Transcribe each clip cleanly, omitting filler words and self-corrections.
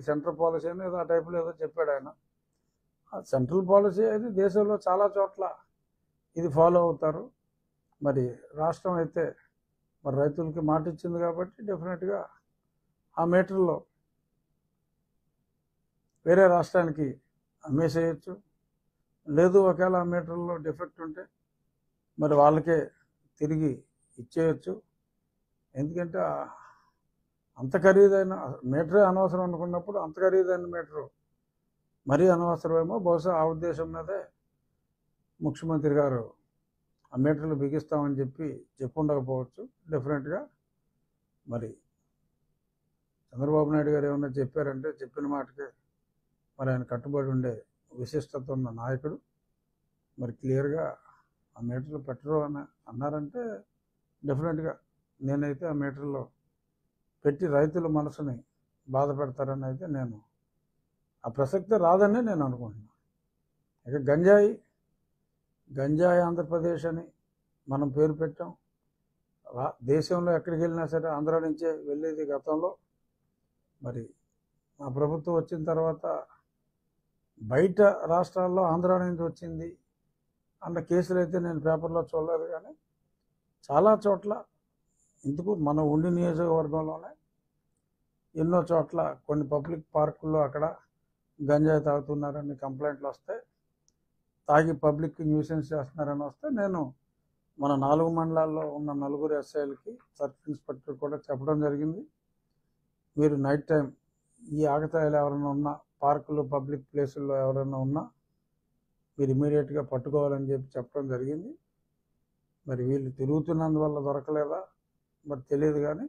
Central policy అని ఏదో ఆ టైప్లో ఏదో చెప్పాడు ఆయన. ఆ సెంట్రల్ పాలసీ అయితే దేశంలో చాలా చోట్ల ఇది ఫాలో అవుతారు. మరి రాష్ట్రం అయితే మరి రైతులకి మాట ఇచ్చింది కాబట్టి డెఫినెట్గా ఆ మీటర్లో వేరే రాష్ట్రానికి అమ్మేసేయచ్చు. లేదు ఒకవేళ ఆ మీటర్లో డిఫెక్ట్ ఉంటే మరి వాళ్ళకే తిరిగి ఇచ్చేయచ్చు. ఎందుకంటే అంత ఖరీదైన మీటరే అనవసరం అనుకున్నప్పుడు అంత ఖరీదైన మీటరు మరీ అనవసరమేమో. బహుశా ఆ ఉద్దేశం మీదే ముఖ్యమంత్రి గారు ఆ మీటర్లు బిగిస్తామని చెప్పుండకపోవచ్చు. డెఫినెట్గా మరి చంద్రబాబు నాయుడు గారు ఏమన్నా చెప్పారంటే చెప్పిన మాటకే మరి ఆయన కట్టుబడి ఉండే విశిష్టత ఉన్న నాయకుడు. మరి క్లియర్గా ఆ మీటర్లు పెట్టరు అని అన్నారంటే డెఫినెట్గా నేనైతే ఆ మీటర్లో పెట్టి రైతుల మనసుని బాధ పెడతారని అయితే నేను ఆ ప్రసక్తి రాదని నేను అనుకుంటున్నాను. ఇక గంజాయి ఆంధ్రప్రదేశ్ అని మనం పేరు పెట్టాం. దేశంలో ఎక్కడికి వెళ్ళినా సరే ఆంధ్ర నుంచే వెళ్ళేది గతంలో. మరి మా ప్రభుత్వం వచ్చిన తర్వాత బయట రాష్ట్రాల్లో ఆంధ్ర నుంచి వచ్చింది అన్న కేసులు అయితే నేను పేపర్లో చూడలేదు. కానీ చాలా చోట్ల ఇందుకు మన ఉండి నియోజకవర్గంలోనే ఎన్నో చోట్ల కొన్ని పబ్లిక్ పార్కుల్లో అక్కడ గంజాయి తాగుతున్నారని కంప్లైంట్లు వస్తాయి. తాగి పబ్లిక్ న్యూసెన్స్ చేస్తున్నారని వస్తే నేను మన 4 మండలాల్లో ఉన్న 4 ఎస్ఐలకి సర్కిల్ ఇన్స్పెక్టర్ కూడా చెప్పడం జరిగింది. మీరు నైట్ టైం ఈ ఆగతాయిలు ఎవరైనా ఉన్నా పార్కులు పబ్లిక్ ప్లేసుల్లో ఎవరైనా ఉన్నా మీరు ఇమీడియట్గా పట్టుకోవాలని చెప్పడం జరిగింది. మరి వీళ్ళు తిరుగుతున్నందువల్ల దొరకలేదా మరి తెలియదు. కానీ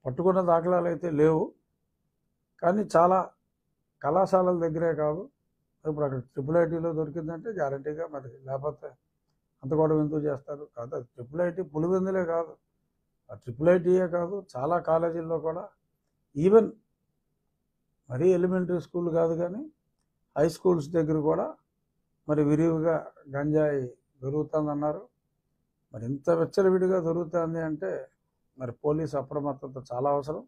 పట్టుకున్న దాఖలాలు అయితే లేవు. కానీ చాలా కళాశాలల దగ్గరే కాదు, ఇప్పుడు అక్కడ ట్రిపుల్ ఐటీలో దొరికిందంటే గ్యారంటీగా మరి లేకపోతే అంత కూడా ఎందుకు చేస్తారు కాదు. అది ట్రిపుల్ ఐటీ పులివెందులే కాదు, ఆ ట్రిపుల్ ఐటీయే కాదు, చాలా కాలేజీల్లో కూడా ఈవెన్ మరీ ఎలిమెంటరీ స్కూల్ కాదు కానీ హై స్కూల్స్ దగ్గర కూడా మరి విరివిగా గంజాయి దొరుకుతుందన్నారు. మరి ఇంత విచ్చలవిడిగా దొరుకుతుంది అంటే మరి పోలీసు అప్రమత్తత చాలా అవసరం.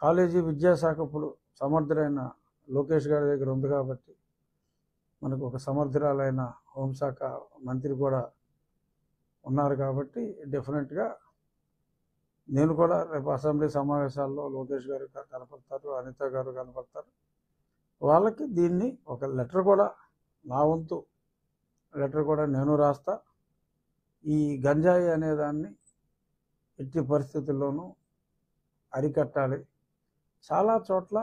కాలేజీ విద్యాశాఖ ఇప్పుడు సమర్థుడైన లోకేష్ గారి దగ్గర ఉంది కాబట్టి మనకు ఒక సమర్థురాలైన హోంశాఖ మంత్రి కూడా ఉన్నారు కాబట్టి డెఫినెట్గా నేను కూడా రేపు అసెంబ్లీ సమావేశాల్లో లోకేష్ గారు కనపడతారు, అనిత గారు కనపడతారు. వాళ్ళకి దీన్ని ఒక లెటర్ కూడా నా వంతు లెటర్ కూడా నేను రాస్తా. ఈ గంజాయి అనేదాన్ని ఎట్టి పరిస్థితుల్లోనూ అరికట్టాలి. చాలా చోట్ల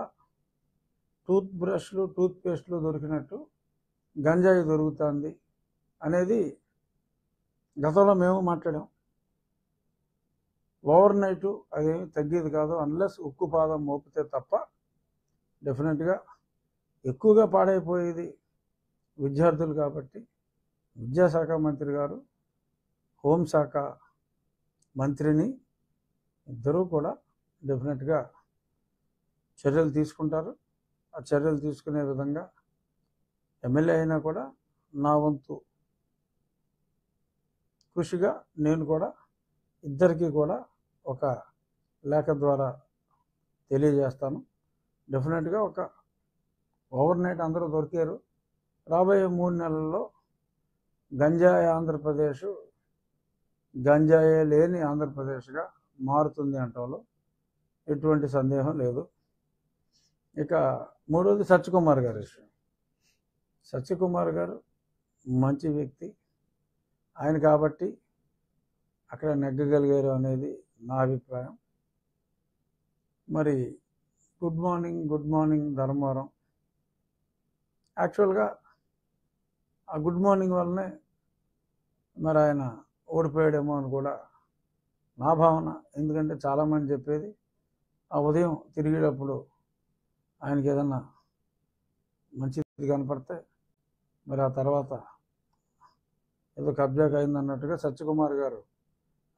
టూత్ బ్రష్లు టూత్ పేస్ట్లు దొరికినట్టు గంజాయి దొరుకుతుంది అనేది గతంలో మేము మాట్లాడాం. ఓవర్ నైటు అదేమి తగ్గేది కాదు అన్లెస్ ఉక్కు పాదం మోపితే తప్ప. డెఫినెట్గా ఎక్కువగా పాడైపోయేది విద్యార్థులు కాబట్టి విద్యాశాఖ మంత్రి గారు హోంశాఖ మంత్రిని ఇద్దరూ కూడా డెఫినెట్గా చర్యలు తీసుకుంటారు. ఆ చర్యలు తీసుకునే విధంగా ఎమ్మెల్యే అయినా కూడా నా వంతు కృషిగా నేను కూడా ఇద్దరికీ కూడా ఒక లేఖ ద్వారా తెలియజేస్తాను. డెఫినెట్గా ఒక ఓవర్ నైట్ అందరూ దొరికారు. రాబోయే 3 నెలల్లో గంజాయి ఆంధ్రప్రదేశ్ గంజాయే లేని ఆంధ్రప్రదేశ్గా మారుతుంది అంటంలో ఎటువంటి సందేహం లేదు. ఇక మూడోది సత్యకుమార్ గారి విషయం. సత్యకుమార్ గారు మంచి వ్యక్తి, ఆయన కాబట్టి అక్కడ నెగ్గగలిగారు అనేది నా అభిప్రాయం. మరి గుడ్ మార్నింగ్ ధర్మవరం. యాక్చువల్గా ఆ గుడ్ మార్నింగ్ వల్లనే మరి ఆయన ఓడిపోయాడేమో అని కూడా నా భావన. ఎందుకంటే చాలామంది చెప్పేది ఆ ఉదయం తిరిగేటప్పుడు ఆయనకి ఏదన్నా మంచిది కనపడితే మరి ఆ తర్వాత ఏదో కబ్జాకు అయిందన్నట్టుగా సత్యకుమార్ గారు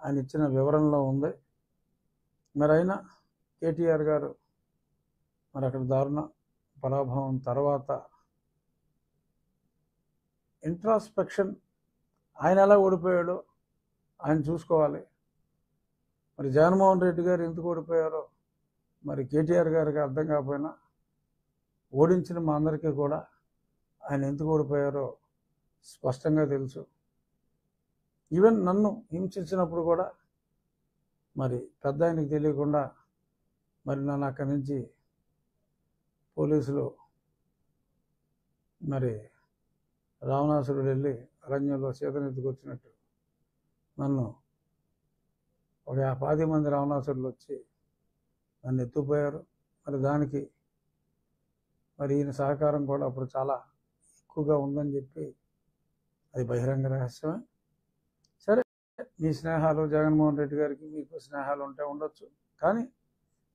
ఆయన ఇచ్చిన వివరణలో ఉంది. మరి అయినా కేటీఆర్ గారు మరి అక్కడ దారుణ పరాభవం తర్వాత ఇంట్రాస్పెక్షన్ ఆయన ఎలా ఓడిపోయాడో ఆయన చూసుకోవాలి. మరి జగన్మోహన్ రెడ్డి గారు ఎందుకు ఓడిపోయారో మరి కేటీఆర్ గారికి అర్థం కాకపోయినా ఓడించిన మా అందరికీ కూడా ఆయన ఎందుకు ఓడిపోయారో స్పష్టంగా తెలుసు. ఈవెన్ నన్ను హింసించినప్పుడు కూడా మరి పెద్ద ఆయనకి తెలియకుండా మరి నన్ను అక్కడి నుంచి పోలీసులు మరి రావణాసురుడు వెళ్ళి అరణ్యంలో సీతను ఎత్తుకొచ్చినట్టు నన్ను ఒక 10 మంది రావణాసురులు వచ్చి నన్ను ఎత్తుకుపోయారు. మరి దానికి మరి ఈయన సహకారం కూడా అప్పుడు చాలా ఎక్కువగా ఉందని చెప్పి అది బహిరంగ రహస్యమే. సరే, మీ స్నేహాలు జగన్మోహన్ రెడ్డి గారికి మీకు స్నేహాలు ఉంటే ఉండొచ్చు, కానీ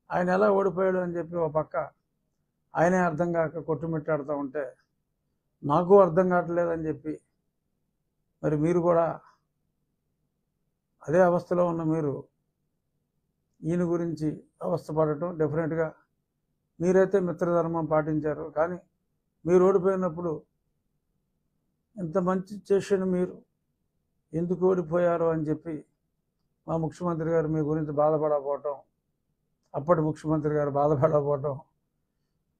ఆయన ఎలా ఓడిపోయాడు అని చెప్పి ఒక పక్క ఆయనే అర్థం కాక కొట్టుమిట్టాడుతూ ఉంటే నాకు అర్థం కావట్లేదని చెప్పి మరి మీరు కూడా అదే అవస్థలో ఉన్న మీరు ఈయన గురించి అవస్థపడటం డెఫినెట్గా మీరైతే మిత్రధర్మం పాటించారు, కానీ మీరు ఓడిపోయినప్పుడు ఇంత మంచి చేసిన మీరు ఎందుకు ఓడిపోయారు అని చెప్పి మా ముఖ్యమంత్రి గారు మీ గురించి బాధపడకపోవటం, అప్పటి ముఖ్యమంత్రి గారు బాధపడకపోవటం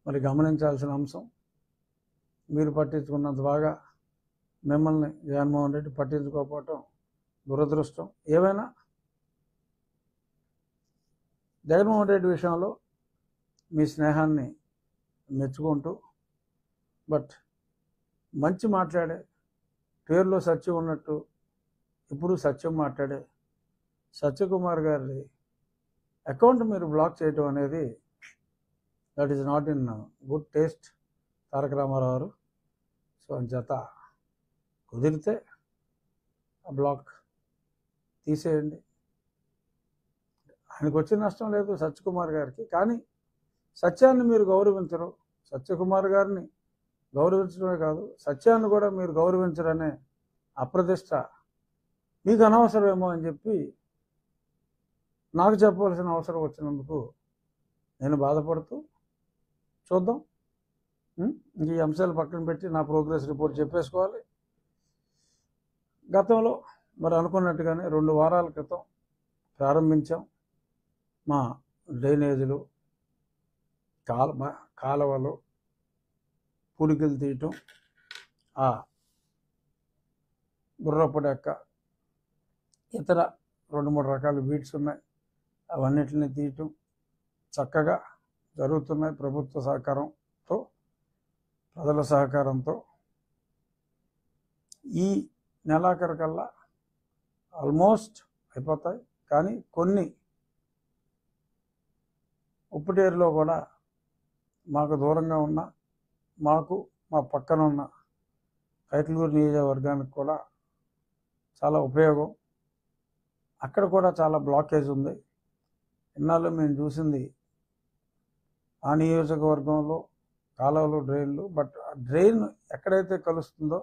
మరి గమనించాల్సిన అంశం. మీరు పట్టించుకున్నంత బాగా మిమ్మల్ని జగన్మోహన్ రెడ్డి పట్టించుకోకపోవటం దురదృష్టం. ఏమైనా జగన్మోహన్ రెడ్డి విషయంలో మీ స్నేహాన్ని మెచ్చుకుంటూ, బట్ మంచి మాట్లాడే, పేరులో సత్యం ఉన్నట్టు ఇప్పుడు సత్యం మాట్లాడే సత్యకుమార్ గారి అకౌంట్ మీరు బ్లాక్ చేయటం అనేది that is not in good taste Taraka Rama Rao గారు. సో అంచేత కుదిరితే ఆ బ్లాక్ తీసేయండి. ఆయనకు వచ్చిన నష్టం లేదు సత్యకుమార్ గారికి, కానీ సత్యాన్ని మీరు గౌరవించరు. సత్యకుమార్ గారిని గౌరవించడమే కాదు, సత్యాన్ని కూడా మీరు గౌరవించరనే అప్రతిష్ట మీకు అనవసరమేమో అని చెప్పి నాకు చెప్పవలసిన అవసరం వచ్చినందుకు నేను బాధపడుతూ, చూద్దాం. ఈ అంశాలు పక్కన పెట్టి నా ప్రోగ్రెస్ రిపోర్ట్ చెప్పేసుకోవాలి. గతంలో మరి అనుకున్నట్టుగానే 2 వారాల క్రితం ప్రారంభించాం మా డ్రైనేజీలు, కాలువలు పూడికలు తీయటం, ఆ బుర్రపడెక్క ఇతర 2-3 రకాల బీట్స్ ఉన్నాయి, అవన్నిటిని తీయటం చక్కగా జరుగుతున్నాయి. ప్రభుత్వ సహకారంతో, ప్రజల సహకారంతో ఈ నెలాఖరుకల్లా ఆల్మోస్ట్ అయిపోతాయి. కానీ కొన్ని ఉప్పుటేరులో కూడా మాకు దూరంగా ఉన్న, మాకు మా పక్కన ఉన్న కైకలూరు నియోజకవర్గానికి కూడా చాలా ఉపయోగం. అక్కడ కూడా చాలా బ్లాకేజ్ ఉంది. ఇన్నాళ్ళు మేము చూసింది ఆ నియోజకవర్గంలో కాలువలు, డ్రైన్లు, బట్ ఆ డ్రైన్ ఎక్కడైతే కలుస్తుందో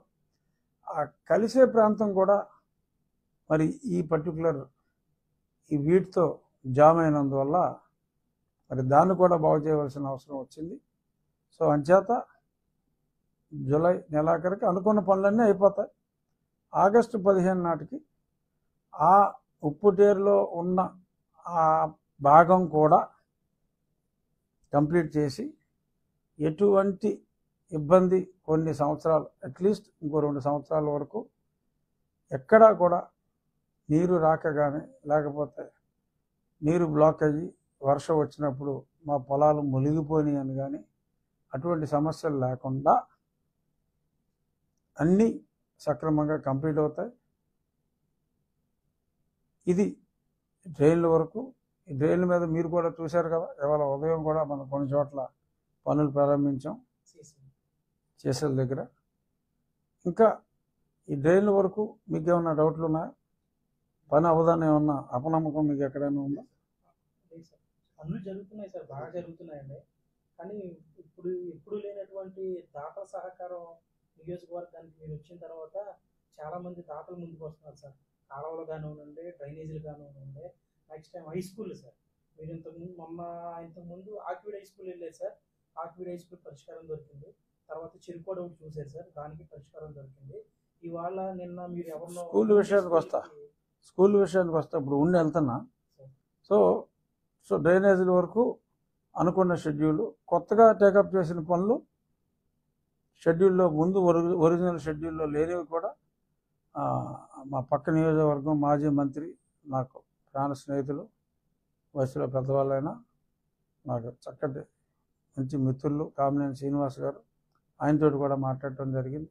ఆ కలిసే ప్రాంతం కూడా మరి ఈ పర్టికులర్ ఈ వీటితో జామ్ అయినందువల్ల మరి దాన్ని కూడా బాగు చేయవలసిన అవసరం వచ్చింది. సో అంచేత జూలై నెలాఖరికి అనుకున్న పనులన్నీ అయిపోతాయి. ఆగస్టు 15 నాటికి ఆ ఉప్పుటేరులో ఉన్న ఆ భాగం కూడా కంప్లీట్ చేసి ఎటువంటి ఇబ్బంది కొన్ని సంవత్సరాలు, అట్లీస్ట్ ఇంకో 2 సంవత్సరాల వరకు ఎక్కడా కూడా నీరు రాక కానీ, లేకపోతే నీరు బ్లాక్ అయ్యి వర్షం వచ్చినప్పుడు మా పొలాలు మునిగిపోయినాయి అని కానీ అటువంటి సమస్యలు లేకుండా అన్నీ సక్రమంగా కంప్లీట్ అవుతాయి. ఇది డ్రైన్ల వరకు. ఈ డ్రైన్ల మీద మీరు కూడా చూశారు కదా, ఇవాళ ఉదయం కూడా మనం కొన్ని చోట్ల పనులు ప్రారంభించాం చేసేల దగ్గర. ఇంకా ఈ డ్రైన్ల వరకు మీకు ఏమన్నా డౌట్లు ఉన్నాయా? పని అవదాన్ని ఏమన్నా అపనమ్మకం మీకు ఎక్కడైనా ఉందా? పనులు జరుగుతున్నాయి సార్, బాగా జరుగుతున్నాయండి. కానీ ఇప్పుడు లేనటువంటి దాతల సహకారం నియోజకవర్గానికి మీరు వచ్చిన తర్వాత చాలా మంది దాతలు ముందుకు వస్తున్నారు సార్. కాలువలు కానివ్వండి, డ్రైనేజీలు కానివ్వండి, next time high school sir. మీరు ఇంతకుముందు ఆక్విడ్ హై స్కూల్ వెళ్ళారు సార్. ఆక్విడ్ హై స్కూల్ పరిష్కారం దొరికింది. తర్వాత చిరుకోడ ఒకటి చూశారు సార్, దానికి పరిష్కారం దొరికింది. ఇవాళ నిన్న మీరు ఎవరినో స్కూల్ విషయానికి వస్తా ఇప్పుడు ఉండి వెళ్తున్నా. సో డ్రైనేజీల వరకు అనుకున్న షెడ్యూల్, కొత్తగా టేకప్ చేసిన పనులు షెడ్యూల్లో ముందు ఒరిజినల్ షెడ్యూల్లో లేనివి కూడా మా పక్క నియోజకవర్గం మాజీ మంత్రి, నాకు ప్రాణ స్నేహితులు, వయసులో పెద్దవాళ్ళైనా నాకు చక్కటి మంచి మిత్రులు కామినేని శ్రీనివాస్ గారు, ఆయనతో కూడా మాట్లాడటం జరిగింది.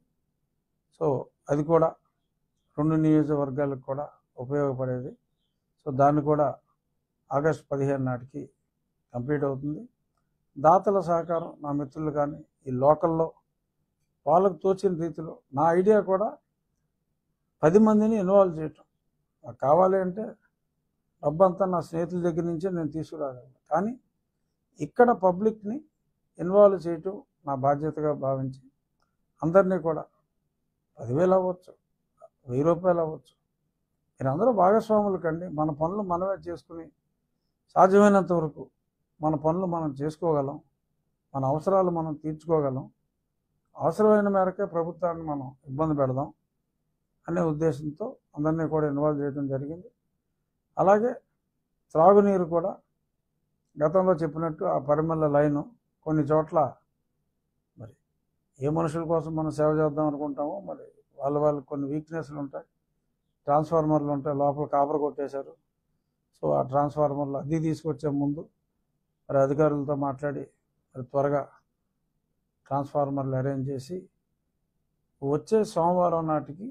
సో అది కూడా 2 నియోజకవర్గాలకు కూడా ఉపయోగపడేది. సో దాన్ని కూడా ఆగస్టు 15 నాటికి కంప్లీట్ అవుతుంది. దాతల సహకారం, నా మిత్రులు కానీ ఈ లోకల్లో వాళ్ళకు తోచిన రీతిలో, నా ఐడియా కూడా 10 మందిని ఇన్వాల్వ్ చేయటం. నాకు కావాలి అంటే డబ్బంతా నా స్నేహితుల దగ్గర నుంచే నేను తీసుకురాగలను, కానీ ఇక్కడ పబ్లిక్ని ఇన్వాల్వ్ చేయటం నా బాధ్యతగా భావించి అందరినీ కూడా 10,000 అవ్వచ్చు, 1000 రూపాయలు అవ్వచ్చు, మీరందరూ భాగస్వాములు కండి. మన పనులు మనమే చేసుకుని సాధ్యమైనంత వరకు మన పనులు మనం చేసుకోగలం, మన అవసరాలు మనం తీర్చుకోగలం, అవసరమైన మేరకే ప్రభుత్వాన్ని మనం ఇబ్బంది పెడదాం అనే ఉద్దేశంతో అందరినీ కూడా ఇన్వాల్వ్ చేయడం జరిగింది. అలాగే త్రాగునీరు కూడా గతంలో చెప్పినట్టు ఆ పరిమళ లైను కొన్ని చోట్ల మరి ఏ మనుషుల కోసం మనం సేవ చేద్దాం అనుకుంటామో మరి వాళ్ళకి కొన్ని వీక్నెస్లు ఉంటాయి, ట్రాన్స్ఫార్మర్లు ఉంటాయి, లోపల కాపర్ కొట్టేశారు. సో ఆ ట్రాన్స్ఫార్మర్లు అది తీసుకొచ్చే ముందు మరి అధికారులతో మాట్లాడి మరి త్వరగా ట్రాన్స్ఫార్మర్లు అరేంజ్ చేసి వచ్చే సోమవారం నాటికి,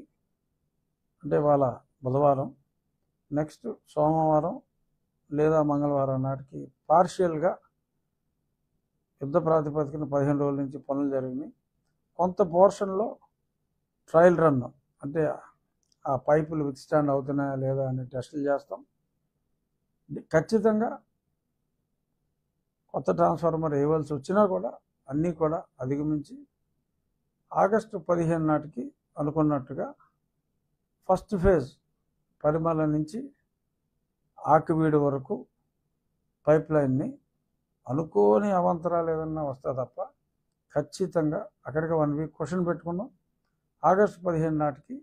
అంటే వాళ్ళ బుధవారం, నెక్స్ట్ సోమవారం లేదా మంగళవారం నాటికి పార్షియల్గా యుద్ధ ప్రాతిపదికన 15 రోజుల నుంచి పనులు జరిగినాయి. కొంత పోర్షన్లో ట్రయల్ రన్, అంటే ఆ పైపులు విత్స్టాండ్ అవుతున్నాయా లేదా అని టెస్టులు చేస్తాం. ఖచ్చితంగా కొత్త ట్రాన్స్ఫార్మర్ వేయవలసి వచ్చినా కూడా అన్నీ కూడా అధిగమించి ఆగస్టు 15 నాటికి అనుకున్నట్టుగా ఫస్ట్ ఫేజ్ పరిమళ నుంచి ఆకివీడు వరకు పైప్ లైన్ని అనుకోని అవాంతరాలు ఏదన్నా వస్తే తప్ప ఖచ్చితంగా అక్కడికి 1 వీక్ క్వశ్చన్ పెట్టుకున్నాం. ఆగస్టు 15 నాటికి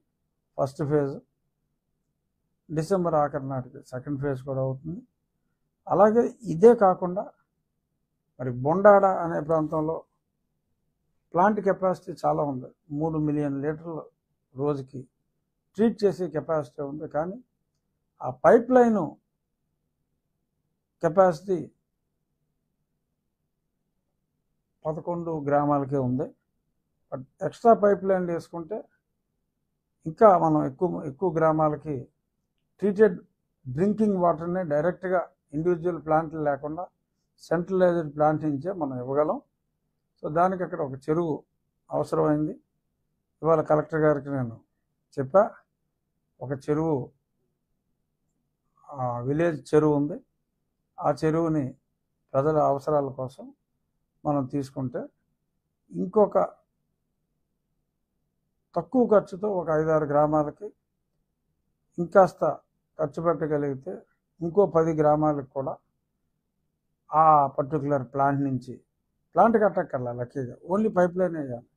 ఫస్ట్ ఫేజ్, డిసెంబర్ ఆఖరి నాటికి సెకండ్ ఫేజ్ కూడా అవుతుంది. అలాగే ఇదే కాకుండా మరి బొండాడ అనే ప్రాంతంలో ప్లాంట్ కెపాసిటీ చాలా ఉంది, 3 మిలియన్ లీటర్లు రోజుకి ట్రీట్ చేసే కెపాసిటీ ఉంది. కానీ ఆ పైప్ లైను కెపాసిటీ 11 గ్రామాలకే ఉంది. బట్ ఎక్స్ట్రా పైప్ లైన్ వేసుకుంటే ఇంకా మనం ఎక్కువ గ్రామాలకి ట్రీటెడ్ డ్రింకింగ్ వాటర్ని డైరెక్ట్గా ఇండివిజువల్ ప్లాంట్లు లేకుండా సెంట్రలైజ్డ్ ప్లాంట్ నుంచే మనం ఇవ్వగలం. సో దానికి అక్కడ ఒక చెరువు అవసరమైంది. ఇవాళ కలెక్టర్ గారికి నేను చెప్పా, ఒక చెరువు విలేజ్ చెరువు ఉంది, ఆ చెరువుని ప్రజల అవసరాల కోసం మనం తీసుకుంటే ఇంకొక తక్కువ ఖర్చుతో ఒక 5-6 గ్రామాలకి ఇంకాస్త ఖర్చు పెట్టగలిగితే ఇంకో 10 గ్రామాలకు కూడా ఆ పర్టికులర్ ప్లాంట్ నుంచి, ప్లాంట్ కట్టక్కర్లా, లక్కీగా ఓన్లీ పైప్ లైన్ వేయాలి,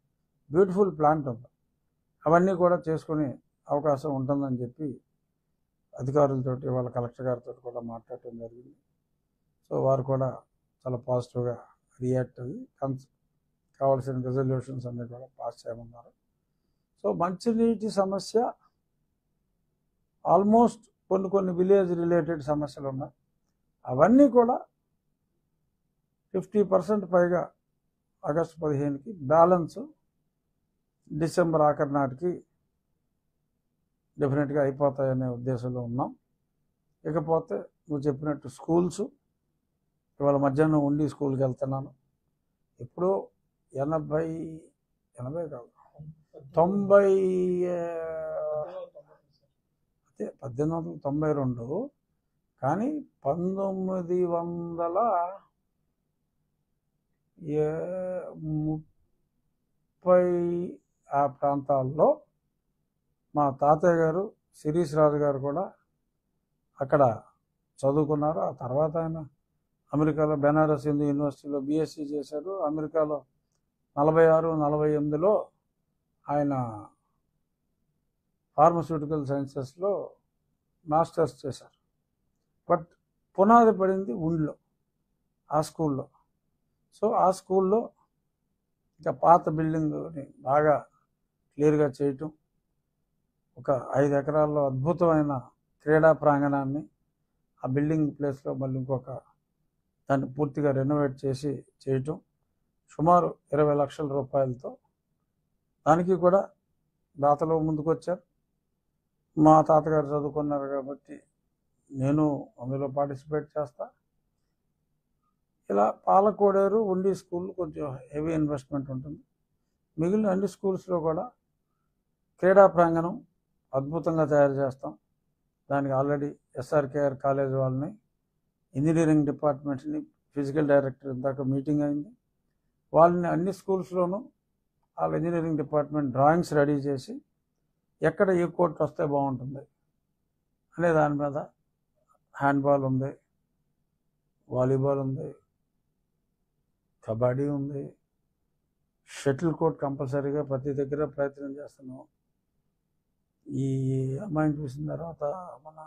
బ్యూటిఫుల్ ప్లాంట్ ఉంది, అవన్నీ కూడా చేసుకునే అవకాశం ఉంటుందని చెప్పి అధికారులతోటి వాళ్ళ కలెక్టర్ గారితో కూడా మాట్లాడటం జరిగింది. సో వారు కూడా చాలా పాజిటివ్గా రియాక్ట్ అయ్యి కావాల్సిన రెజల్యూషన్స్ అన్నీ కూడా పాస్ చేయమన్నారు. సో మంచినీటి సమస్య ఆల్మోస్ట్ కొన్ని విలేజ్ రిలేటెడ్ సమస్యలు ఉన్నాయి, అవన్నీ కూడా 50% పైగా ఆగస్టు 15కి, బ్యాలెన్స్ డిసెంబర్ ఆఖరి నాటికి డెఫినెట్గా అయిపోతాయనే ఉద్దేశంలో ఉన్నాం. ఇకపోతే నువ్వు చెప్పినట్టు స్కూల్స్, ఇవాళ మధ్యాహ్నం ఉండి స్కూల్కి వెళ్తున్నాను. ఎప్పుడో 80 కాదు 90, అదే 1892, కానీ 1930 ఆ ప్రాంతాల్లో మా తాతయ్య గారు శిరీష్ రాజు గారు కూడా అక్కడ చదువుకున్నారు. ఆ తర్వాత ఆయన అమెరికాలో బెనారస్ హిందూ యూనివర్సిటీలో బీఎస్సీ చేశారు. అమెరికాలో 46-48లో ఆయన ఫార్మస్యూటికల్ సైన్సెస్లో మాస్టర్స్ చేశారు. బట్ పునాది పడింది ఉండిలో, ఆ స్కూల్లో. సో ఆ స్కూల్లో ఇంకా పాత బిల్డింగ్ని బాగా క్లియర్గా చేయటం, ఒక 5 ఎకరాల్లో అద్భుతమైన క్రీడా ప్రాంగణాన్ని ఆ బిల్డింగ్ ప్లేస్లో మళ్ళీ ఇంకొక దాన్ని పూర్తిగా రెనోవేట్ చేసి చేయటం, సుమారు 20 లక్షల రూపాయలతో. దానికి కూడా దాతలు ముందుకు వచ్చారు. మా తాతగారు చదువుకున్నారు కాబట్టి నేను అందులో పార్టిసిపేట్ చేస్తా. ఇలా పాలకోడేరు, ఉండి స్కూల్ కొంచెం హెవీ ఇన్వెస్ట్మెంట్ ఉంటుంది. మిగిలిన అన్ని స్కూల్స్లో కూడా క్రీడా ప్రాంగణం అద్భుతంగా తయారు చేస్తాం. దానికి ఆల్రెడీ ఎస్ఆర్కేఆర్ కాలేజ్ వాళ్ళని, ఇంజనీరింగ్ డిపార్ట్మెంట్ని, ఫిజికల్ డైరెక్టర్ ఇందాక మీటింగ్ అయింది. వాళ్ళని అన్ని స్కూల్స్లోనూ వాళ్ళ ఇంజనీరింగ్ డిపార్ట్మెంట్ డ్రాయింగ్స్ రెడీ చేసి ఎక్కడ ఏ కోర్ట్ వస్తే బాగుంటుంది అనే దాని మీద హ్యాండ్బాల్ ఉంది, వాలీబాల్ ఉంది, కబడ్డీ ఉంది, షటిల్ కోర్ట్ కంపల్సరీగా ప్రతి దగ్గర ప్రయత్నం చేస్తున్నాం. ఈ అమ్మాయిని చూసిన తర్వాత మన